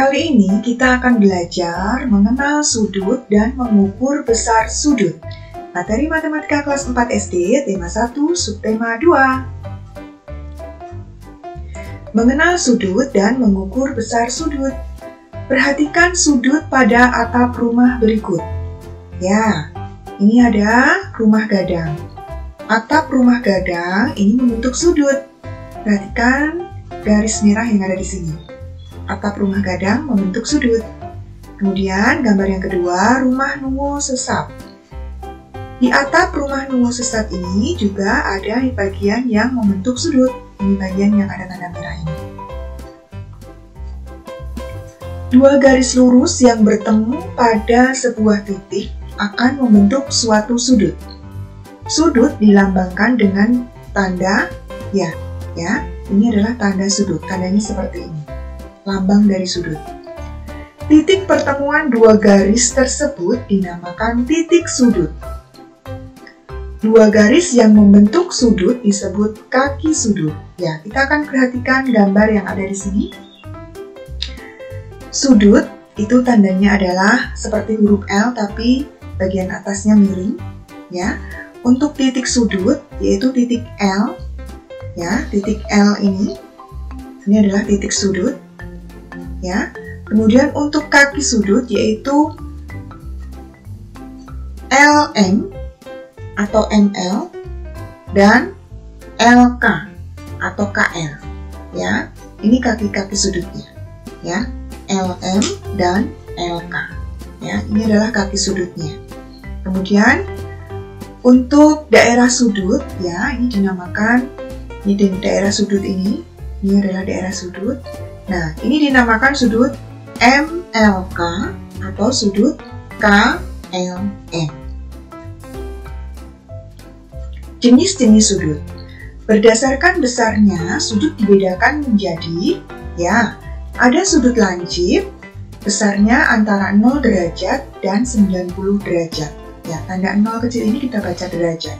Kali ini kita akan belajar mengenal sudut dan mengukur besar sudut. Materi Matematika kelas 4 SD, tema 1, subtema 2. Mengenal sudut dan mengukur besar sudut. Perhatikan sudut pada atap rumah berikut. Ya, ini ada rumah gadang. Atap rumah gadang ini membentuk sudut. Perhatikan garis merah yang ada di sini. Atap rumah gadang membentuk sudut. Kemudian gambar yang kedua, rumah nungo sesap. Di atap rumah nungo sesap ini juga ada bagian yang membentuk sudut. Ini bagian yang ada tanda merah ini. Dua garis lurus yang bertemu pada sebuah titik akan membentuk suatu sudut. Sudut dilambangkan dengan tanda ya. Ini adalah tanda sudut. Tandanya seperti ini. Lambang dari sudut. Titik pertemuan dua garis tersebut dinamakan titik sudut. Dua garis yang membentuk sudut disebut kaki sudut. Ya, kita akan perhatikan gambar yang ada di sini. Sudut itu tandanya adalah seperti huruf L tapi bagian atasnya miring. Ya, untuk titik sudut yaitu titik L. Ya, titik L ini adalah titik sudut. Ya, kemudian untuk kaki sudut yaitu LM atau ML dan LK atau KL. Ya, ini kaki-kaki sudutnya. Ya, LM dan LK. Ya, ini adalah kaki sudutnya. Kemudian untuk daerah sudut, ya, ini dinamakan daerah sudut ini adalah daerah sudut. Nah, ini dinamakan sudut MLK atau sudut KLM. Jenis-jenis sudut. Berdasarkan besarnya, sudut dibedakan menjadi, ya, ada sudut lancip, besarnya antara 0 derajat dan 90 derajat. Ya, tanda 0 kecil ini kita baca derajat.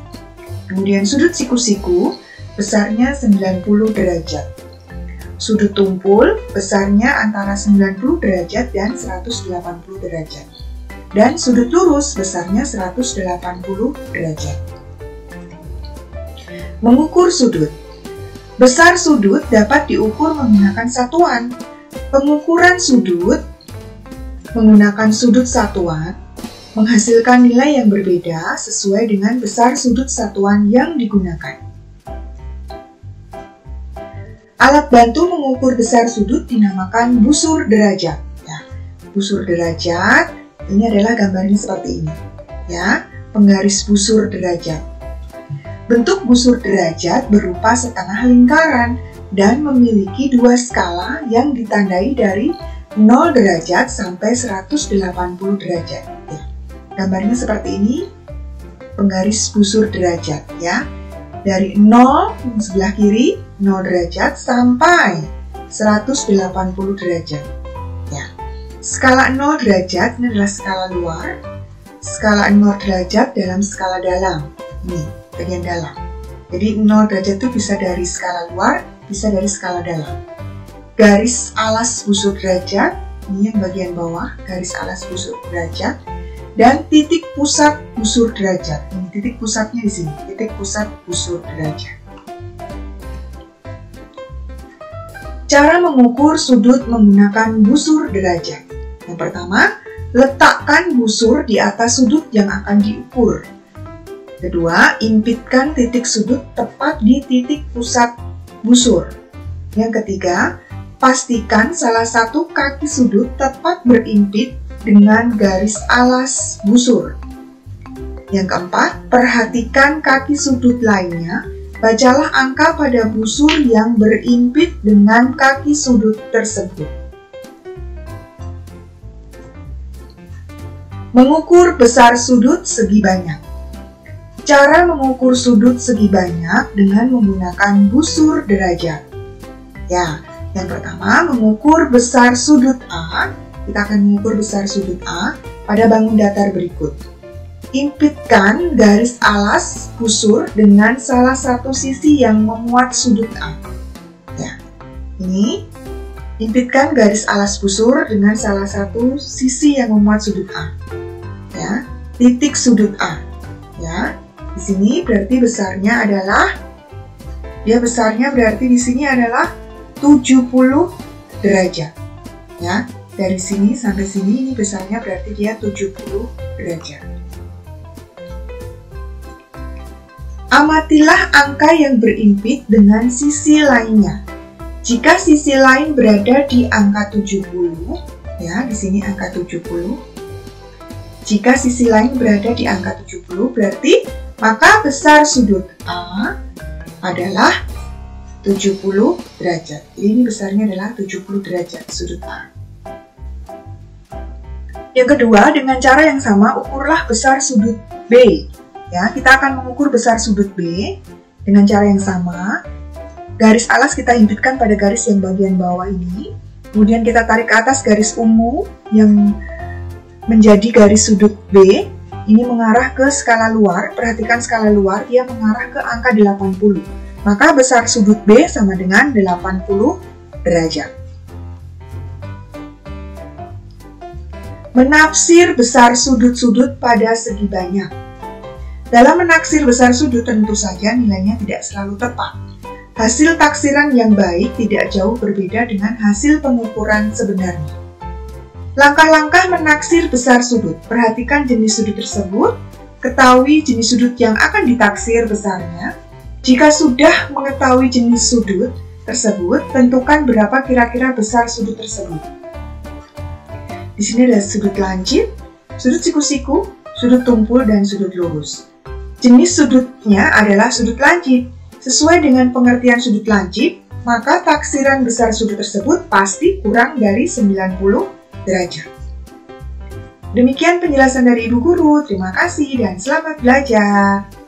Kemudian sudut siku-siku, besarnya 90 derajat. Sudut tumpul besarnya antara 90 derajat dan 180 derajat. Dan sudut lurus besarnya 180 derajat. Mengukur sudut. Besar sudut dapat diukur menggunakan satuan. Pengukuran sudut menggunakan sudut satuan menghasilkan nilai yang berbeda sesuai dengan besar sudut satuan yang digunakan. Alat bantu mengukur besar sudut dinamakan busur derajat. Ya, busur derajat ini adalah gambarnya seperti ini. Ya, penggaris busur derajat. Bentuk busur derajat berupa setengah lingkaran dan memiliki dua skala yang ditandai dari 0 derajat sampai 180 derajat. Ya, gambarnya seperti ini. Penggaris busur derajat. Ya. Dari 0 sebelah kiri 0 derajat sampai 180 derajat. Ya. Skala 0 derajat ini adalah skala luar. Skala 0 derajat dalam skala dalam. Ini bagian dalam. Jadi 0 derajat itu bisa dari skala luar, bisa dari skala dalam. Garis alas busur derajat, ini yang bagian bawah, garis alas busur derajat. Dan titik pusat busur derajat. Ini titik pusatnya di sini, titik pusat busur derajat. Cara mengukur sudut menggunakan busur derajat. Yang pertama, letakkan busur di atas sudut yang akan diukur. Kedua, impitkan titik sudut tepat di titik pusat busur. Yang ketiga, pastikan salah satu kaki sudut tepat berimpit dengan garis alas busur. Yang keempat, perhatikan kaki sudut lainnya. Bacalah angka pada busur yang berimpit dengan kaki sudut tersebut. Mengukur besar sudut segi banyak. Cara mengukur sudut segi banyak dengan menggunakan busur derajat. Ya, yang pertama mengukur besar sudut A. Kita akan mengukur besar sudut A pada bangun datar berikut. Impitkan garis alas busur dengan salah satu sisi yang memuat sudut A. Ya, ini impitkan garis alas busur dengan salah satu sisi yang memuat sudut A. Ya, titik sudut A. Ya, di sini berarti besarnya adalah, berarti di sini adalah 70 derajat. Ya, dari sini sampai sini ini besarnya berarti dia 70 derajat. Amatilah angka yang berimpit dengan sisi lainnya. Jika sisi lain berada di angka 70, ya, di sini angka 70. Jika sisi lain berada di angka 70, berarti maka besar sudut A adalah 70 derajat. Ini besarnya adalah 70 derajat sudut A. Yang kedua, dengan cara yang sama, ukurlah besar sudut B. Ya, kita akan mengukur besar sudut B dengan cara yang sama. Garis alas kita himpitkan pada garis yang bagian bawah ini. Kemudian kita tarik ke atas garis ungu yang menjadi garis sudut B. Ini mengarah ke skala luar. Perhatikan skala luar, dia mengarah ke angka 80. Maka besar sudut B sama dengan 80 derajat. Menafsir besar sudut-sudut pada segi banyak. Dalam menaksir besar sudut tentu saja nilainya tidak selalu tepat. Hasil taksiran yang baik tidak jauh berbeda dengan hasil pengukuran sebenarnya. Langkah-langkah menaksir besar sudut. Perhatikan jenis sudut tersebut, ketahui jenis sudut yang akan ditaksir besarnya. Jika sudah mengetahui jenis sudut tersebut, tentukan berapa kira-kira besar sudut tersebut. Di sini ada sudut lancip, sudut siku-siku, sudut tumpul, dan sudut lurus. Jenis sudutnya adalah sudut lancip. Sesuai dengan pengertian sudut lancip, maka taksiran besar sudut tersebut pasti kurang dari 90 derajat. Demikian penjelasan dari Ibu Guru. Terima kasih dan selamat belajar.